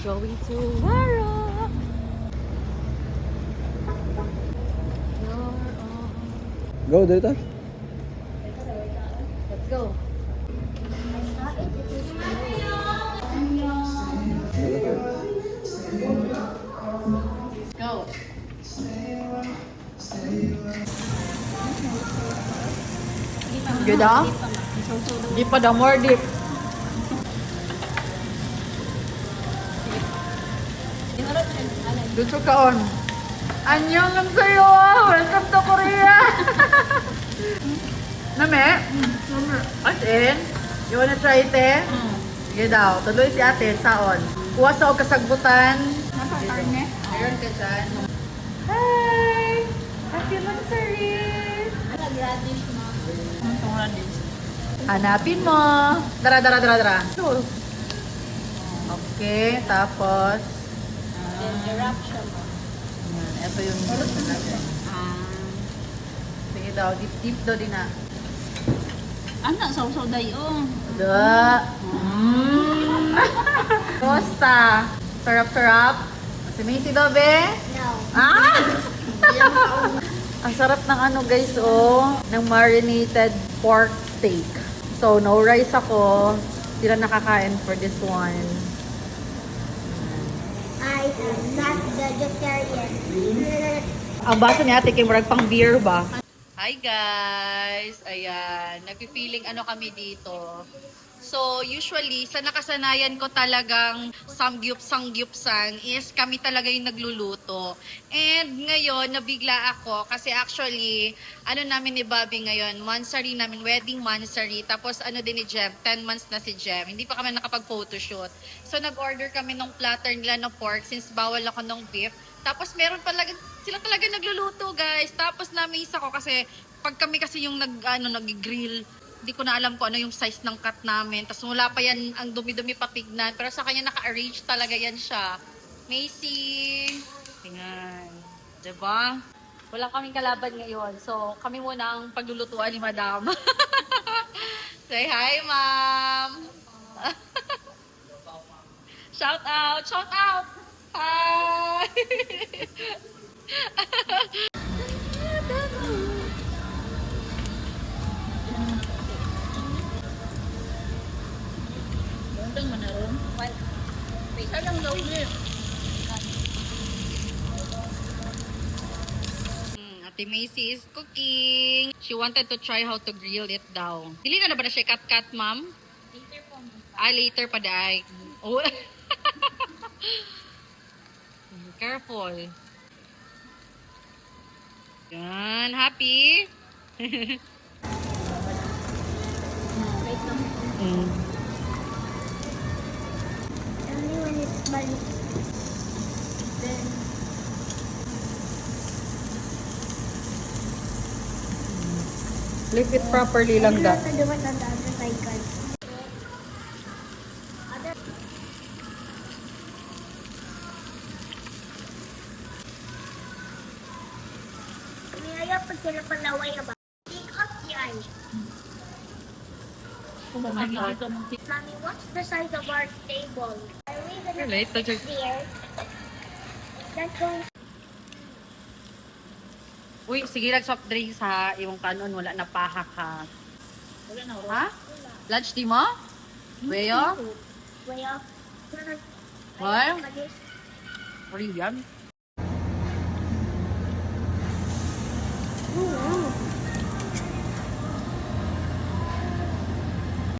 Going to Warrock. Go, dito. Let's go. Go. Good ah? Di pa daw more deep. Gusto ka on. Annyeong lang sa'yo! Welcome to Korea! Name? As in? You wanna try it eh? Sige daw. Tuloy si ate. Saon? Kuha sa o kasagbutan. Napakarne. Meron ka dyan. Hi! Happy Mansari! Radish mo. Itong radish. Hanapin mo. Dara. Okay, tapos Then, i-wrap siya mo. yan, ito yung sige daw, deep daw din na. Ano? Saw-saw dayo. Da. Costa. Sarap. Si Macy daw, be? No. Ah! Ang sarap ng ano guys, ng marinated pork steak. So, no rice ako. Sila nakakain for this one. I am not vegetarian. Ang baso ni ate kay murag pang beer ba? Hi guys! Ayan, nagpi-feeling ano kami dito. So, usually, sa nakasanayan ko talagang sangyup-sangyupsan is kami talaga yung nagluluto. And ngayon, nabigla ako kasi actually, ano namin ni Bobby ngayon, mansari namin, wedding mansari. Tapos ano din ni Jem, 10 months na si Jem. Hindi pa kami nakapag-photoshoot. So, nag-order kami ng platter nila ng pork since bawal ako ng beef. Tapos meron talaga, sila talaga nagluluto guys. Tapos na-amaze ako kasi pag kami kasi yung nag-grill, hindi ko na alam kung ano yung size ng cut namin. Tapos wala pa yan, ang dumi-dumi patignan. Pero sa kanya naka-arrange talaga yan siya. Macy! Tingnan. Diba? Wala kaming kalaban ngayon. So, kami muna ang paglulutuan ni Madam. Say hi, Ma'am! Shout out! Shout out! Hi! Bundang mo na ron. Isa lang daw niya. Ate Macy is cooking. She wanted to try how to grill it daw. Dili na ba na siya cut-cut, ma'am? Later po mo. Later pa daig. Oh. Careful. Yan, happy? Wait lang. Only when it's balik. Then, Flip it properly lang da. to do it on the other side, guys. Niyaya pag sila palaway ba? Take off the eye. Mommy, what's the size of our table? Are we gonna Relate to sit there? That's going. Uy, sige lang soft drinks ha. Iwang kanon, wala na paha ka. Wala na, Ha? Lunch di mo? Weyo? Way up. What? What are you yan?